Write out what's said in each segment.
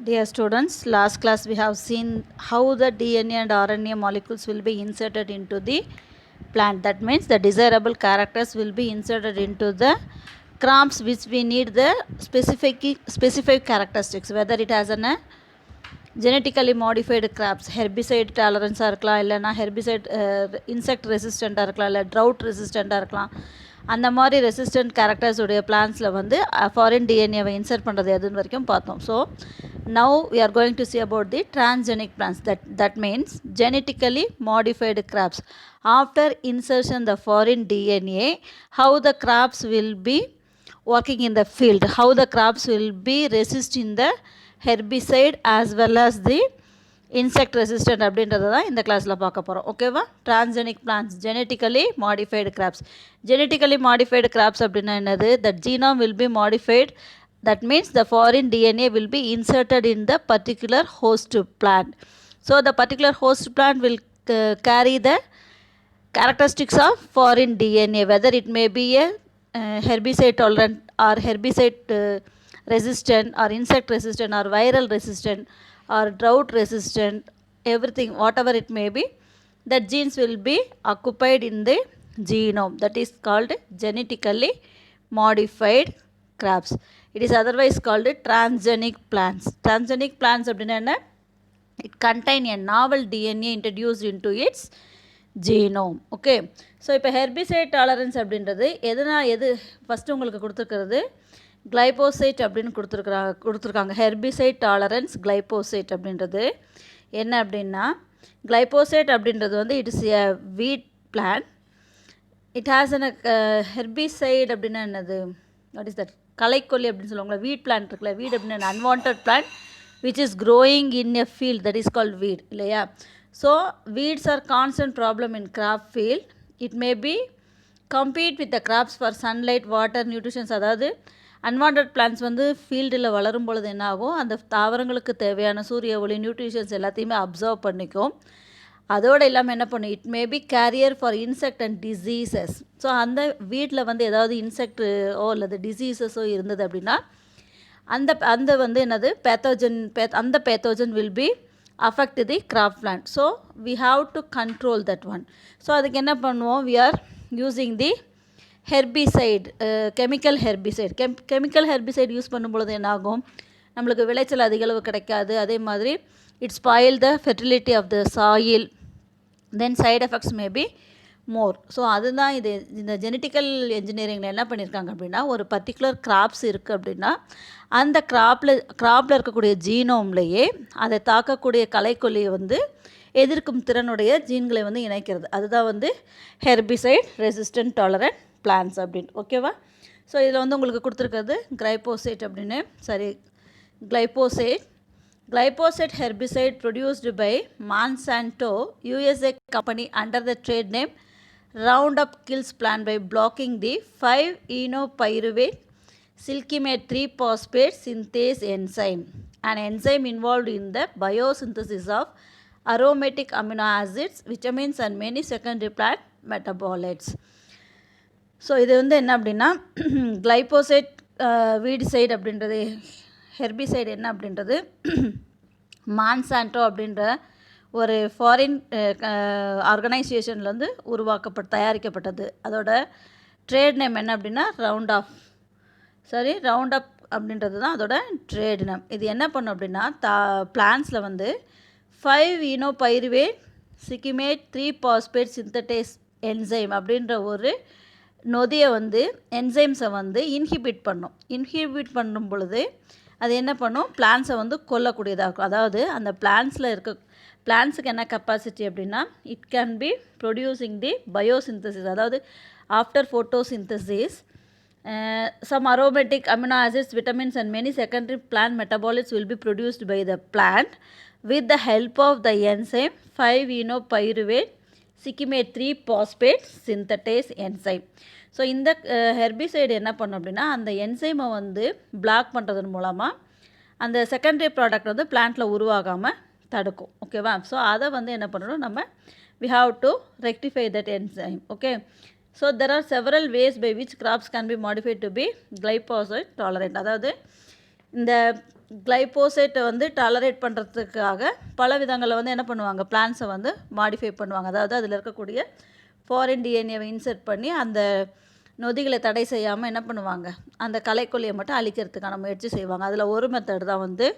Dear students, last class we have seen how the DNA and RNA molecules will be inserted into the plant. That means the desirable characters will be inserted into the crops which we need the specific characteristics, whether it has a genetically modified crops, herbicide tolerance இருக்கலாம், இல்லைனா herbicide insect resistant இருக்கலாம், இல்லை drought resistant இருக்கலாம். அந்த மாதிரி resistant characters உடைய பிளான்ஸில் வந்து foreign டிஎன்ஏவை insert பண்ணுறது எதுன்னு வரைக்கும் பார்த்தோம். So now we are going to see about the transgenic plants. That means genetically modified crops. After insertion the foreign DNA, how the crops will be working in the field, how the crops will be resist in the herbicide as well as the insect resistant அப்படின்றது தான் இந்த கிளாஸில் பார்க்க போகிறோம். ஓகேவா? Transgenic plants, genetically modified crops. Genetically modified crops அப்படின்னா என்னது? That genome will be modified. That means the foreign DNA will be inserted in the particular host plant. So the particular host plant will carry the characteristics of foreign DNA, whether it may be a herbicide tolerant or herbicide resistant or insect resistant or viral resistant or drought resistant, everything, whatever it may be, that genes will be occupied in the genome. That is called genetically modified crops. It is otherwise called transgenic plants. Transgenic plants அப்படின்னா என்ன? It contain a novel DNA introduced into its genome. Okay, so இப்போ herbicide tolerance அப்படின்றது எது first உங்களுக்கு கொடுத்துருக்கிறது glyphosate அப்படின்னு கொடுத்துருக்காங்க. Herbicide tolerance glyphosate அப்படின்றது என்ன அப்படின்னா, கிளைபோசைட் அப்படின்றது வந்து இட் இஸ் எ வீட் plant. It has an herbicide அப்படின்னா என்னது? What is that? களைக்கொல்லி அப்படின்னு சொல்லுவாங்களா. வீட் பிளான்ட் இருக்குல்ல, வீட் அப்படின்னா unwanted plant which is growing in a field, that is called வீட், இல்லையா? So weeds are constant problem in crop field. It may be compete with the crops for sunlight, water, nutrition. அதாவது unwanted plans வந்து ஃபீல்டில் வளரும் பொழுது என்ன ஆகும், அந்த தாவரங்களுக்கு தேவையான சூரிய ஒளி, நியூட்ரிஷன்ஸ் எல்லாத்தையுமே அப்சர்வ் பண்ணிக்கும். அதோடு இல்லாமல் என்ன பண்ணும், it may be carrier for insect and diseases. So அந்த வீட்டில் வந்து ஏதாவது இன்செக்டோ அல்லது டிசீசஸோ இருந்தது அப்படின்னா அந்த வந்து என்னது அந்த pathogen will be affect the crop plant. So we have to control that one. So அதுக்கு என்ன பண்ணுவோம், we are using the herbicide, chemical herbicide. Chemical herbicide use பண்ணும்பொழுது என்ன ஆகும், நம்மளுக்கு விளைச்சல் அதிகளவு கிடைக்காது. அதே மாதிரி it spoil the fertility of the soil, then side effects may be more. So அதுதான் இந்த ஜெனட்டிக்கல் என்ஜினியரிங்கில் என்ன பண்ணியிருக்காங்க அப்படின்னா, ஒரு பர்டிகுலர் கிராப்ஸ் இருக்குது அப்படின்னா அந்த கிராப்பில் இருக்கக்கூடிய ஜீனோம்லேயே அதை தாக்கக்கூடிய களைக்கொல்லியை வந்து எதிர்க்கும் திறனுடைய ஜீன்களை வந்து இணைக்கிறது. அதுதான் வந்து ஹெர்பிசைட் ரெசிஸ்டன்ட் டாலரண்ட் பிளான்ஸ் அப்படின்னு. ஓகேவா? ஸோ இதில் வந்து உங்களுக்கு கொடுத்துருக்கிறது கிளைபோசைட் அப்படின்னு. சரி, glyphosate herbicide produced by Monsanto USA company under the trade name Roundup kills plant by blocking the 5-enopyruvate silkimate 3-phosphate synthase enzyme, an enzyme involved in the biosynthesis of aromatic amino acids, vitamins and many secondary plant metabolites. So இது வந்து என்ன அப்படின்னா, glyphosate வீடிசைட் அப்படின்றது herbicide என்ன அப்படின்றது Monsanto அப்படின்ற ஒரு foreign ஆர்கனைசேஷன்லேருந்து தயாரிக்கப்பட்டது. அதோட ட்ரேட் நேம் என்ன அப்படின்னா ரவுண்ட் அப் அப்படின்றது தான் அதோட ட்ரேட் நேம். இது என்ன பண்ணும் அப்படின்னா, பிளான்ஸில் வந்து 5-enopyruvate silkimate 3-phosphate synthase enzyme அப்படின்ற ஒரு நொதியை வந்து என்சைம்ஸை வந்து இன்ஹிபிட் பண்ணும் பொழுது அது என்ன பண்ணும், பிளான்ஸை வந்து கொல்லக்கூடியதாக இருக்கும். அதாவது அந்த பிளான்ஸுக்கு என்ன கெப்பாசிட்டி அப்படின்னா, it can be producing the biosynthesis. அதாவது after photosynthesis some aromatic amino acids, vitamins and many secondary plant metabolites will be produced by the plant with the help of the enzyme 5-enopyruvate silkimate 3-phosphate synthetase enzyme. So இந்த herbicide என்ன பண்ணும் அப்படின்னா, அந்த என்சைமை வந்து black பண்ணுறதன் மூலமாக அந்த secondary product வந்து பிளான்ட்டில் உருவாகாமல் தடுக்கும். ஓகேவா? ஸோ அதை வந்து என்ன பண்ணணும், நம்ம we have to rectify that enzyme. Okay, so there are several ways by which crops can be modified to be glyphosate tolerant. அதாவது இந்த கிளைபோசேட்டை வந்து டாலரேட் பண்ணுறதுக்காக பல விதங்களில் வந்து என்ன பண்ணுவாங்க, பிளான்ஸை வந்து மாடிஃபை பண்ணுவாங்க. அதாவது அதில் இருக்கக்கூடிய ஃபாரின் டிஎன்ஏவை இன்சர்ட் பண்ணி அந்த நொதிகளை தடை செய்யாமல் என்ன பண்ணுவாங்க, அந்த களைக்கொல்லியை மட்டும் அழிக்கிறதுக்கான முயற்சி செய்வாங்க. அதில் ஒரு மெத்தட் தான் வந்து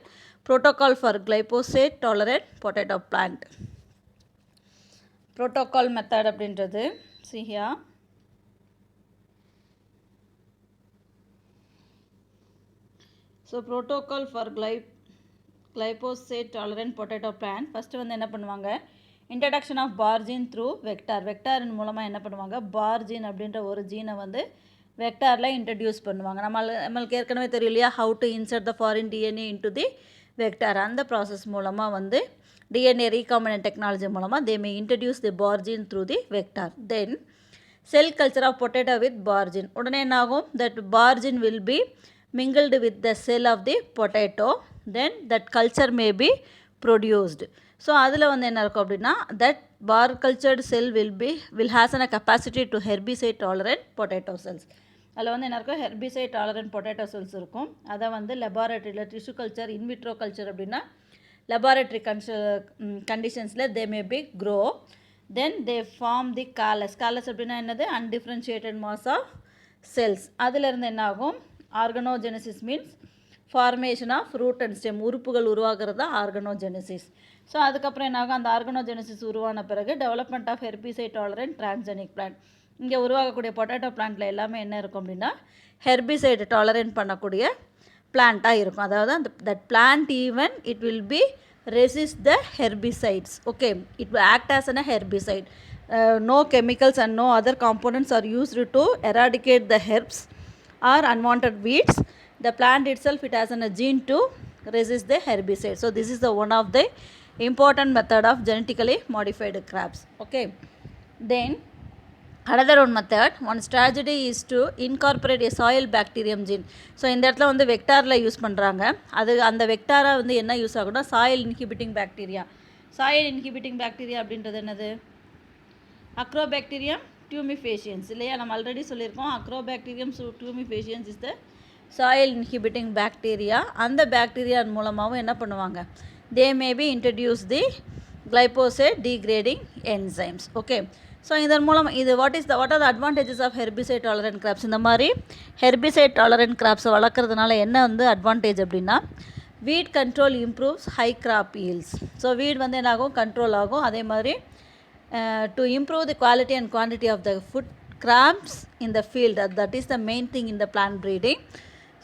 protocol for glyphosate tolerate potato plant. Protocol method அப்படின்றது சிஹியா so protocol for glyphosate tolerant potato plant first வந்து என்ன பண்ணுவாங்க, இன்ட்ரடக்ஷன் ஆஃப் பார்ஜின் த்ரூ வெக்டாரின் மூலமாக என்ன பண்ணுவாங்க, பார்ஜின் அப்படின்ற ஒரு ஜீனை வந்து வெக்டாரில் இன்ட்ரடியூஸ் பண்ணுவாங்க. நம்மளுக்கு ஏற்கனவே தெரியும் இல்லையா, how to insert the foreign DNA into the vector. அந்த ப்ராசஸ் மூலமாக வந்து டிஎன்ஏ ரீகாம்பினன்ட் டெக்னாலஜி மூலமாக they may introduce the bar gene through the vector. Then cell culture of potato with bar gene. உடனே என்ன ஆகும், that bar gene will be mingled with the cell of the potato, then that culture may be produced. So அதில் வந்து என்ன இருக்கும் அப்படின்னா, that bar cultured cell will has a capacity to herbicide tolerant potato cells. அதில் வந்து என்ன இருக்கும், herbicide tolerant potato cells இருக்கும். அதை வந்து லெபார்டரியில் டிஷ்யூ கல்ச்சர், இன்விட்ரோ கல்ச்சர் அப்படின்னா laboratory கண்டிஷன்ஸில் they may be grow. Then they form the callus. Callus அப்படின்னா என்னது, undifferentiated mass of cells. அதிலிருந்து என்ன ஆகும், organogenesis means formation of root and stem, உறுப்புகள் உருவாகிறது தான் ஆர்கனோஜெனசிஸ். ஸோ அதுக்கப்புறம் என்ன ஆகும், அந்த ஆர்கனோஜெனசிஸ் உருவான பிறகு development of herbicide tolerant transgenic plant. இங்கே உருவாகக்கூடிய பொட்டேட்டோ பிளான்ட்டில் எல்லாமே என்ன இருக்கும் அப்படின்னா ஹெர்பிசைட் டாலரண்ட் பண்ணக்கூடிய பிளான்ட்டாக இருக்கும். அதாவது அந்த that plant even it will B resist the herbicides. Okay, it will act as an herbicide. No chemicals and no other components are used to eradicate the herbs or unwanted weeds. The plant itself, it has a gene to resist the herbicide. So this is the one of the important method of genetically modified crops. Okay, then another one method, one strategy is to incorporate a soil bacterium gene. So இந்த இடத்துல வந்து வெக்டாரில் use பண்ணுறாங்க. அது அந்த வெக்டாரை வந்து என்ன use ஆகும்னா soil inhibiting bacteria. Soil inhibiting bacteria அப்படின்றது என்னது, அக்ரோபாக்டீரியம் டியூமிஃபேஷியன்ஸ் இல்லையா, நம்ம ஆல்ரெடி சொல்லியிருக்கோம். Agrobacterium tumefaciens is the soil inhibiting bacteria. அந்த பாக்டீரியா மூலமாகவும் என்ன பண்ணுவாங்க, they may be introduce the glyphosate degrading enzymes. Okay, so இதன் மூலம் இது what are the advantages of herbicide tolerant crops. இந்த மாதிரி ஹெர்பிசைட் டாலரண்ட் கிராப்ஸை வளர்க்குறதுனால என்ன வந்து அட்வான்டேஜ் அப்படின்னா, weed control improves high crop yields. So weed வந்து என்ன ஆகும், கண்ட்ரோல் ஆகும். அதே மாதிரி to improve the quality and quantity of the food crops in the field, that is the main thing in the plant breeding.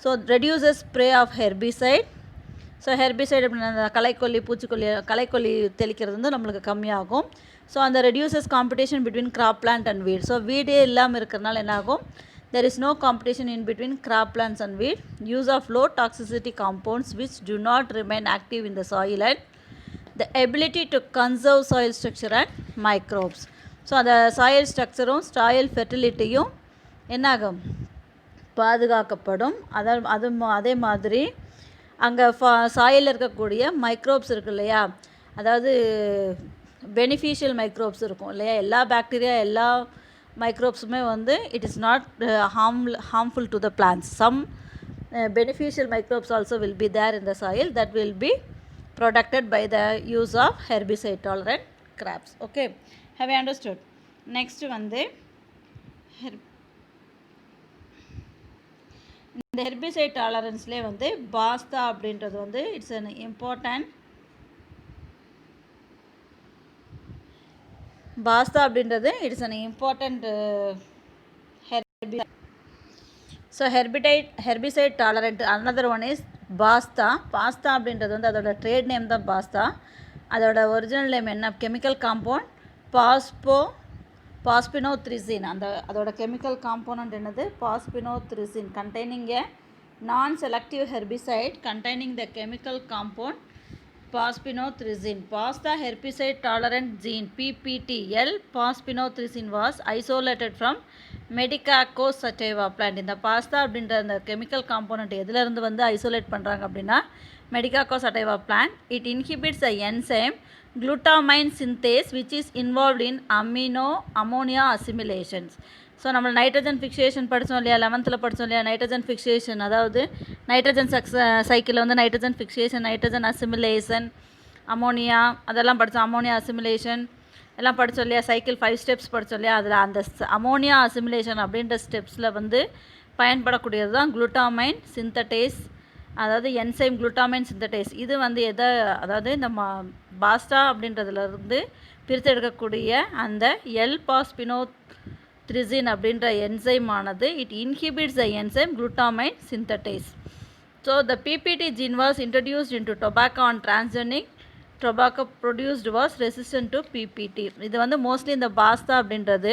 So reduces spray of herbicide. So herbicide அப்படின்னா களைக்கொல்லி, பூச்சிக்கொல்லி, களைக்கொல்லி தெளிக்கிறது வந்து நம்மளுக்கு கம்மியாகும். ஸோ அந்த reduces competition between crop plant and weed. So வீடே இல்லாமல் இருக்கிறதுனால என்ன ஆகும், there is no competition in between crop plants and weed. Use of low toxicity compounds which do not remain active in the soil and the ability to conserve soil structure and microbes. So அந்த soil ஸ்ட்ரக்சரும் soil ஃபெர்டிலிட்டியும் என்னாகும், பாதுகாக்கப்படும். அதே மாதிரி அங்கே சாயிலில் இருக்கக்கூடிய microbes இருக்கு இல்லையா, அதாவது பெனிஃபிஷியல் மைக்ரோப்ஸ் இருக்கும் இல்லையா, எல்லா பாக்டீரியா எல்லா மைக்ரோப்ஸுமே வந்து it is not harmful to the plants. Some beneficial microbes also will be there in the soil that will be protected by the use of herbicide tolerant crops. Okay, have you understood? Next வந்து இந்த herbicide டாலரன்ஸ்லேயே வந்து Basta அப்படின்றது வந்து it's an important Basta அப்படின்றது it's an important herbicide. So herbicide tolerant another one is Basta. Basta அப்படின்றது வந்து அதோட trade name தான் பாஸ்தா. அதோட ஒரிஜினல் நேம் என்ன, கெமிக்கல் காம்பவுண்ட் பாஸ்பினோத்ரிசின். அதோட கெமிக்கல் காம்போனண்ட் என்னது, phosphinothricin, containing a non-selective herbicide containing the chemical compound phosphinothricin. Basta herbicide tolerant gene PPTL phosphinothricin was isolated from Medicago sativa plant. இந்த Basta அப்படின்ற அந்த chemical component எதுலேருந்து வந்து isolate பண்ணுறாங்க அப்படின்னா Medicago sativa plant. It inhibits the enzyme glutamine synthase which is involved in ammonia assimilations. So நம்ம nitrogen fixation படித்தோம் இல்லையா, 11th படித்தோம் இல்லையா, நைட்ரஜன் ஃபிக்சேஷன், அதாவது நைட்ரஜன் சைக்கிளில் வந்து nitrogen fixation, nitrogen assimilation, ammonia அதெல்லாம் படித்தோம். அமோனியா அசிமிலேஷன் எல்லாம் படித்தோம் இல்லையா, சைக்கிள் 5 ஸ்டெப்ஸ் படித்தோம் இல்லையா. அதில் அந்த அமோனியா அசிமிலேஷன் அப்படின்ற ஸ்டெப்ஸில் வந்து பயன்படக்கூடியது தான் குளுட்டாமைன் சிந்தடேஸ், அதாவது என்சைம் குளுட்டாமைன் சிந்தடேஸ். இது வந்து அதாவது இந்த பாஸ்டா அப்படின்றதுலேருந்து பிரித்தெடுக்கக்கூடிய அந்த L-பாஸ்பினோத்ரிசின் அப்படின்ற என்சைம் ஆனது it inhibits the enzyme glutamine synthetase. So the PPT gene was introduced into tobacco and transgenic tobacco produced was resistant to PPT. இது வந்து மோஸ்ட்லி இந்த பாஸ்தா அப்படின்றது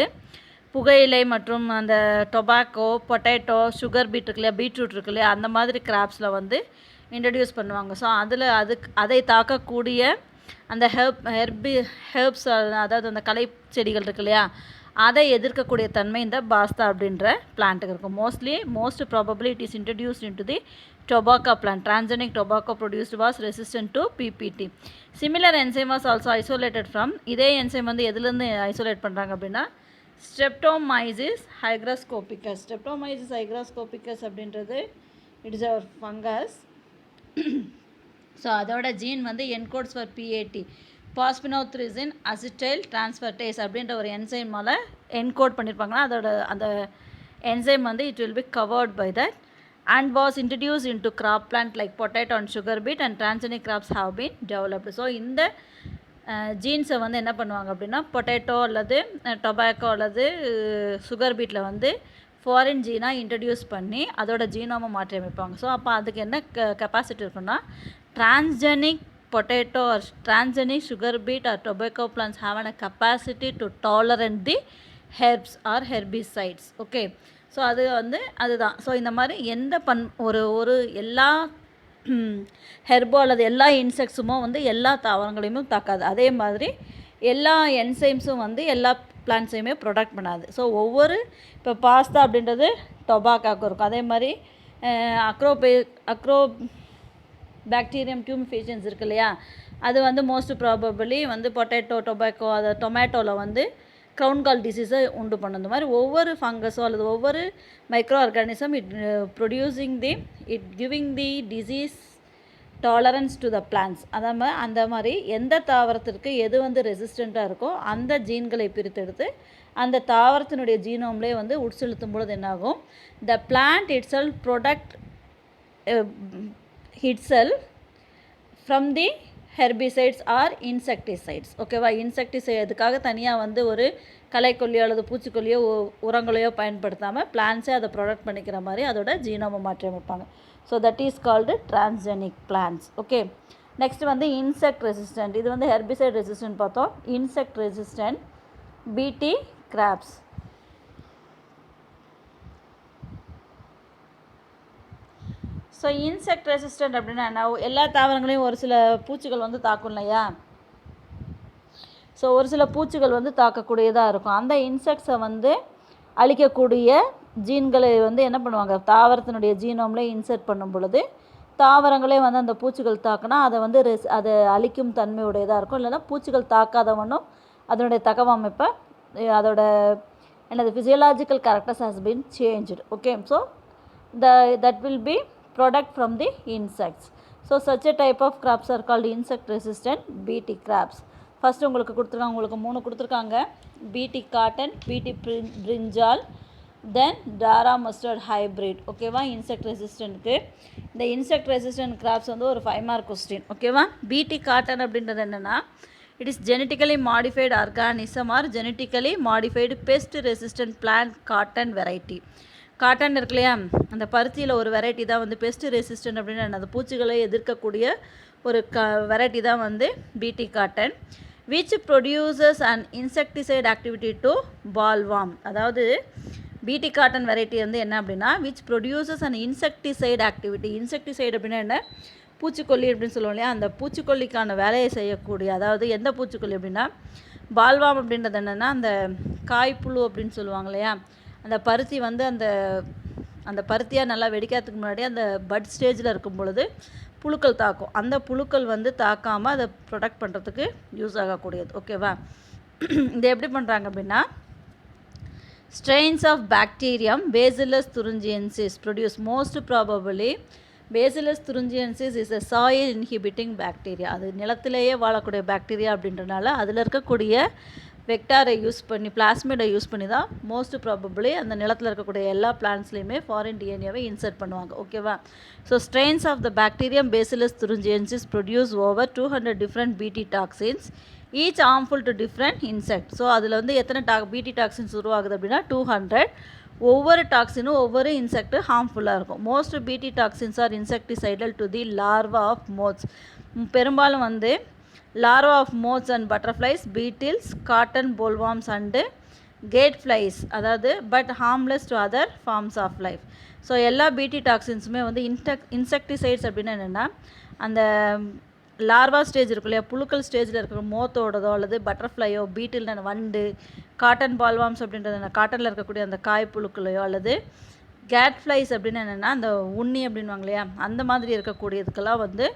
புகையிலை மற்றும் அந்த டொபாக்கோ, பொட்டேட்டோ, சுகர் பீட் இருக்கு இல்லையா, பீட்ரூட் இருக்கு இல்லையா, அந்த மாதிரி கிராப்ஸில் வந்து இன்ட்ரடியூஸ் பண்ணுவாங்க. ஸோ அதை தாக்கக்கூடிய அந்த ஹெர்ப்ஸ், அதாவது அந்த களை செடிகள் இருக்கு இல்லையா, அதை எதிர்க்கக்கூடிய தன்மை இந்த பாஸ்தா அப்படின்ற பிளான்ட்டுக்கு இருக்கும். Most probably it is introduced into the tobacco plant. Transgenic tobacco produced was resistant to PPT. Similar enzyme was also isolated from, இதே enzyme வந்து எதுலேருந்து ஐசோலேட் பண்ணுறாங்க அப்படின்னா Streptomyces hygroscopicus. Streptomyces hygroscopicus அப்படின்றது it is our fungus. So அதோட gene வந்து encodes for PAT, phosphinothricin acetyl transferase அப்படின்ற ஒரு என்சைமால் என்கோட் பண்ணியிருப்பாங்கன்னா அந்த என்சைம் வந்து it will be covered by that and was introduced into crop plant like potato and sugar beet, and transgenic crops have been developed. So இந்த ஜீன்ஸை வந்து என்ன பண்ணுவாங்க அப்படின்னா பொட்டேட்டோ அல்லது டொபாக்கோ அல்லது சுகர் பீட்டில் வந்து ஃபாரின் ஜீனாக இன்ட்ரடியூஸ் பண்ணி அதோட ஜீனோமை மாற்றி அமைப்பாங்க. ஸோ அப்போ அதுக்கு என்ன கெப்பாசிட்டி இருக்குன்னா, transgenic potato or transgenic sugar beet or tobacco plants have a capacity to tolerate the herbs or herbicides. Okay, so அதுதான். ஸோ இந்த மாதிரி எந்த ஒரு எல்லா ஹெர்போ அல்லது எல்லா இன்செக்ட்ஸுமோ வந்து எல்லா தாவரங்களையுமே தாக்காது. அதே மாதிரி எல்லா என்சைம்ஸும் வந்து எல்லா பிளான்ட்ஸையுமே ப்ரொடக்ட் பண்ணாது. ஸோ இப்போ பாஸ்தா அப்படின்றது டொபாக்காவுக்கு இருக்கும். அதே மாதிரி அக்ரோ பாக்டீரியம் டியூமிஃபிகேஷன்ஸ் இருக்கு இல்லையா, அது வந்து மோஸ்ட் ப்ராபபிளி வந்து பொட்டேட்டோ, டொபாக்கோ, அதை டொமேட்டோவில் வந்து க்ரௌன் கால் டிசீஸை உண்டு பண்ணும். இந்த மாதிரி ஒவ்வொரு ஃபங்கஸோ அல்லது ஒவ்வொரு micro organism it giving the disease tolerance to the plants. அந்த மாதிரி எந்த தாவரத்திற்கு எது வந்து ரெசிஸ்டண்ட்டாக இருக்கோ அந்த ஜீன்களை பிரித்தெடுத்து அந்த தாவரத்தினுடைய ஜீனோம்லேயே வந்து உட்செலுத்தும் பொழுது என்னாகும், the plant itself protect itself from the herbicides or insecticides. ஓகேவா, இன்செக்டிசைட் அதுக்காக தனியாக வந்து ஒரு களைக்கொல்லியோ அல்லது பூச்சிக்கொல்லியோ உரங்களையோ பயன்படுத்தாமல் பிளான்ஸே அதை ப்ரொடக்ட் பண்ணிக்கிற மாதிரி அதோட ஜீனோமை மாற்றி அமைப்பாங்க. So that is called transgenic plants. Okay, next வந்து இன்செக்ட் ரெசிஸ்டன்ட். இது வந்து ஹெர்பிசைட் ரெசிஸ்டன்ட் பார்த்தோம். Insect resistant BT crops. So insect resistant அப்படின்னா என்ன, எல்லா தாவரங்களையும் ஒரு சில பூச்சிகள் வந்து தாக்கும் இல்லையா. ஸோ ஒரு சில பூச்சிகள் வந்து தாக்கக்கூடியதாக இருக்கும். அந்த இன்செக்ட்ஸை வந்து அழிக்கக்கூடிய ஜீன்களை வந்து என்ன பண்ணுவாங்க, தாவரத்தினுடைய ஜீனோம்லேயே இன்செர்ட் பண்ணும் பொழுது தாவரங்களே வந்து அந்த பூச்சிகள் தாக்குனா அதை வந்து அதை அழிக்கும் தன்மையுடையதாக இருக்கும். இல்லைன்னா பூச்சிகள் தாக்காதவனும் அதனுடைய தகவமைப்பை அதோட physiological characters has been changed. Okay, so that will be product from the insects. So such a type of crops are called insect resistant BT crops. First உங்களுக்கு 3 கொடுத்துருக்காங்க. BT cotton, BT brinjal, then Dara mustard hybrid. ஓகேவா, insect ரெசிஸ்டன்ட்க்கு இந்த insect resistant graphs வந்து ஒரு 5 mark question. ஓகேவா, BT cotton அப்படின்றது என்னென்னா, it is genetically modified organism R genetically modified best resistant plant cotton variety. Cotton இருக்கு இல்லையா, அந்த பருத்தியில் ஒரு வெரைட்டி தான் வந்து பெஸ்ட் ரெசிஸ்டன்ட் அப்படின்னு அந்த பூச்சிகளை எதிர்க்கக்கூடிய ஒரு வெரைட்டி தான் வந்து BT cotton. Which produces and insecticide activity to bollworm. அதாவது BT காட்டன் வெரைட்டி வந்து என்ன அப்படின்னா, which produces and insecticide activity. Insecticide அப்படின்னா என்ன, பூச்சிக்கொல்லி அப்படின்னு சொல்லுவோம் இல்லையா, அந்த பூச்சிக்கொல்லிக்கான வேலையை செய்யக்கூடிய, அதாவது எந்த பூச்சிக்கொல்லி அப்படின்னா பால்வாம் அப்படின்றது என்னென்னா, அந்த காய்ப்புழு அப்படின்னு சொல்லுவாங்க இல்லையா, அந்த பருத்தி வந்து அந்த பருத்தியாக நல்லா வெடிக்கிறதுக்கு முன்னாடி அந்த பட் ஸ்டேஜில் இருக்கும் பொழுது புழுக்கள் தாக்கும். அந்த புழுக்கள் வந்து தாக்காமல் அதை ப்ரொடெக்ட் பண்ணுறதுக்கு யூஸ் ஆகக்கூடியது. ஓகேவா, இதை எப்படி பண்ணுறாங்க அப்படின்னா, strains of bacterium Bacillus thuringiensis produce most probably Bacillus thuringiensis is a soil inhibiting bacteria. அது நிலத்திலேயே வாழக்கூடிய பாக்டீரியா அப்படின்றனால அதில் இருக்கக்கூடிய வெக்டாரை யூஸ் பண்ணி பிளாஸ்மிடை யூஸ் பண்ணி தான் மோஸ்ட் ப்ராபபிளி அந்த நிலத்தில் இருக்கக்கூடிய எல்லா பிளான்ட்ஸ்லையுமே ஃபாரின் டிஎன்ஏவை இன்சர்ட் பண்ணுவாங்க. ஓகேவா? So strains of the bacterium Bacillus thuringiensis produce over 200 different BT toxins each harmful to different insect. So அதில் வந்து எத்தனை பிடி டாக்ஸின்ஸ் உருவாகுது அப்படின்னா 200. ஒவ்வொரு டாக்ஸினும் ஒவ்வொரு இன்செக்ட் ஹார்ம்ஃபுல்லாக இருக்கும். Most BT toxins are insecticidal to the larva of moths. பெரும்பாலும் வந்து larva of moths and butterflies, beetles, cotton bollworms and gate flies, அதாவது but harmless to other forms of life. So எல்லா பிடி டாக்ஸின்ஸுமே வந்து இன்செக்டிசைட்ஸ் அப்படின்னா என்னென்னா அந்த லார்வா ஸ்டேஜ் இருக்கு இல்லையா, புழுக்கள் ஸ்டேஜில் இருக்கிற மோத்தோடதோ அல்லது பட்டர்ஃப்ளையோ, பீட்டில் வண்டு, காட்டன் பால்வாம்ஸ் அப்படின்றது காட்டனில் இருக்கக்கூடிய அந்த காய் புழுக்களையோ அல்லது கேட் ஃப்ளைஸ் அப்படின்னு என்னென்னா அந்த உண்ணி அப்படின்வாங்க இல்லையா, அந்த மாதிரி இருக்கக்கூடியதுக்கெல்லாம் வந்து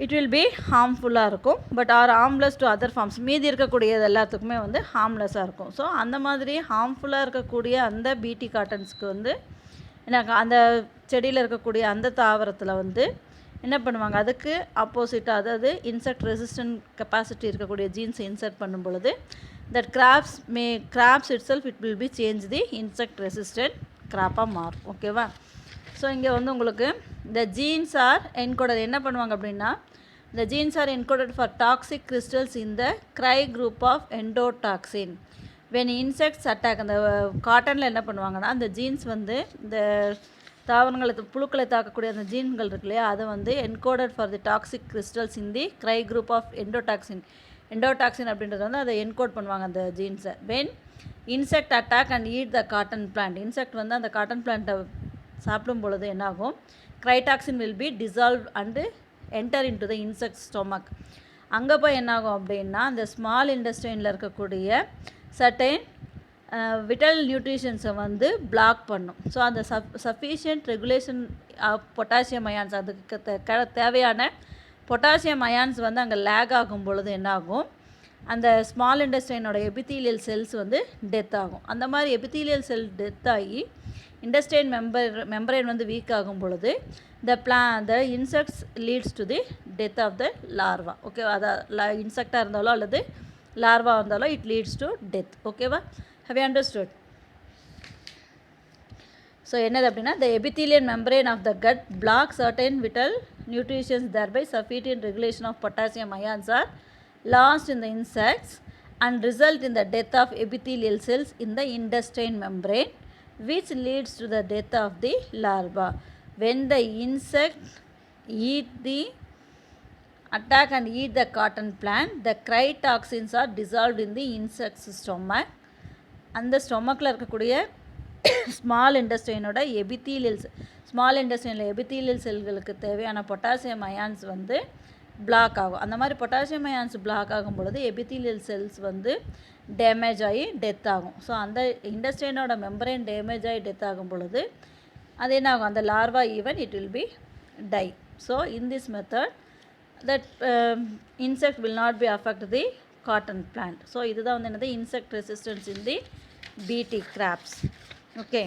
இட் வில் பி ஹார்ம்ஃபுல்லாக இருக்கும். But are harmless to other forms. மீதி இருக்கக்கூடியது எல்லாத்துக்குமே வந்து ஹார்ம்லெஸ்ஸாக இருக்கும். ஸோ அந்த மாதிரி ஹார்ம்ஃபுல்லாக இருக்கக்கூடிய அந்த பிடி காட்டன்ஸ்க்கு வந்து எனக்கு அந்த செடியில் இருக்கக்கூடிய அந்த தாவரத்தில் வந்து என்ன பண்ணுவாங்க, அதுக்கு ஆப்போசிட்டாக அதாவது இன்செக்ட் ரெசிஸ்டன்ட் கெப்பாசிட்டி இருக்கக்கூடிய ஜீன்ஸை இன்சர்ட் பண்ணும் பொழுது that crops itself it will be change the insect resistant கிராப்பாக மாறும். ஓகேவா? ஸோ இங்கே வந்து உங்களுக்கு இந்த ஜீன்ஸ் ஆர் என்கோடட் என்ன பண்ணுவாங்க அப்படின்னா the genes are encoded for toxic crystals in the cry group of endotoxin. when insects attack அந்த காட்டனில் என்ன பண்ணுவாங்கன்னா அந்த ஜீன்ஸ் வந்து இந்த தாவரங்களை புழுக்களை தாக்கக்கூடிய அந்த ஜீன்கள் இருக்கு இல்லையா, அதை வந்து encoded for the toxic crystals in the cry group of endotoxin. endotoxin அப்படின்றது வந்து அதை என்கோட் பண்ணுவாங்க அந்த ஜீன்ஸை. when insect attack and eat the cotton plant, insect வந்து அந்த காட்டன் பிளான்ட்டை சாப்பிடும் பொழுது என்னாகும், crytoxin will be dissolved and enter into the insect stomach. அங்கே போய் என்னாகும் அப்படின்னா அந்த ஸ்மால் இன்டெஸ்டைனில் இருக்கக்கூடிய சர்டைன் விட்டல் நியூட்ரிஷன்ஸை வந்து பிளாக் பண்ணும். ஸோ அந்த sufficient regulation of potassium ions, அதுக்கு தேவையான பொட்டாசியம் அயான்ஸ் வந்து அங்கே லேக் ஆகும் பொழுது என்னாகும், அந்த ஸ்மால் இன்டெஸ்டைனோட எபித்தீலியல் செல்ஸ் வந்து டெத் ஆகும். அந்த மாதிரி எபித்தீலியல் செல் டெத் ஆகி இன்டெஸ்டைன் மெம்பரைன் வந்து வீக் ஆகும் பொழுது the insects leads to the death of the larva. Okay, அதை இன்செக்டாக இருந்தாலோ அல்லது லார்வா இருந்தாலோ இட் லீட்ஸ் டு டெத். ஓகேவா? How you understood? ஸோ என்னது அப்படின்னா the epithelial membrane of the gut blocks certain vital nutrients, thereby sufficient regulation of potassium ions are lost in the insects and result in the death of epithelial cells in the intestine membrane, which leads to the death of the larva. When the insect attack and eat the cotton plant, the crytoxins are dissolved in the insect's stomach. அந்த ஸ்டொமக்கில் இருக்கக்கூடிய small இன்டெஸ்டைனோட small இன்டெஸ்டைனில் epithelial செல்களுக்கு தேவையான potassium ions வந்து black ஆகும். அந்த மாதிரி potassium ions block ஆகும் பொழுது எபித்தீலியல் செல்ஸ் வந்து டேமேஜ் ஆகி டெத் ஆகும். ஸோ அந்த இன்டெஸ்டைனோட மெம்பரைன் டேமேஜ் ஆகி டெத் ஆகும் பொழுது அது என்ன ஆகும், அந்த larva even it will be die. So in this method that insect will not be affect the cotton plant. So இதுதான் வந்து என்னது இன்செக்ட் ரெசிஸ்டன்ஸ் இன் தி பிடி கிராப்ஸ். ஓகே.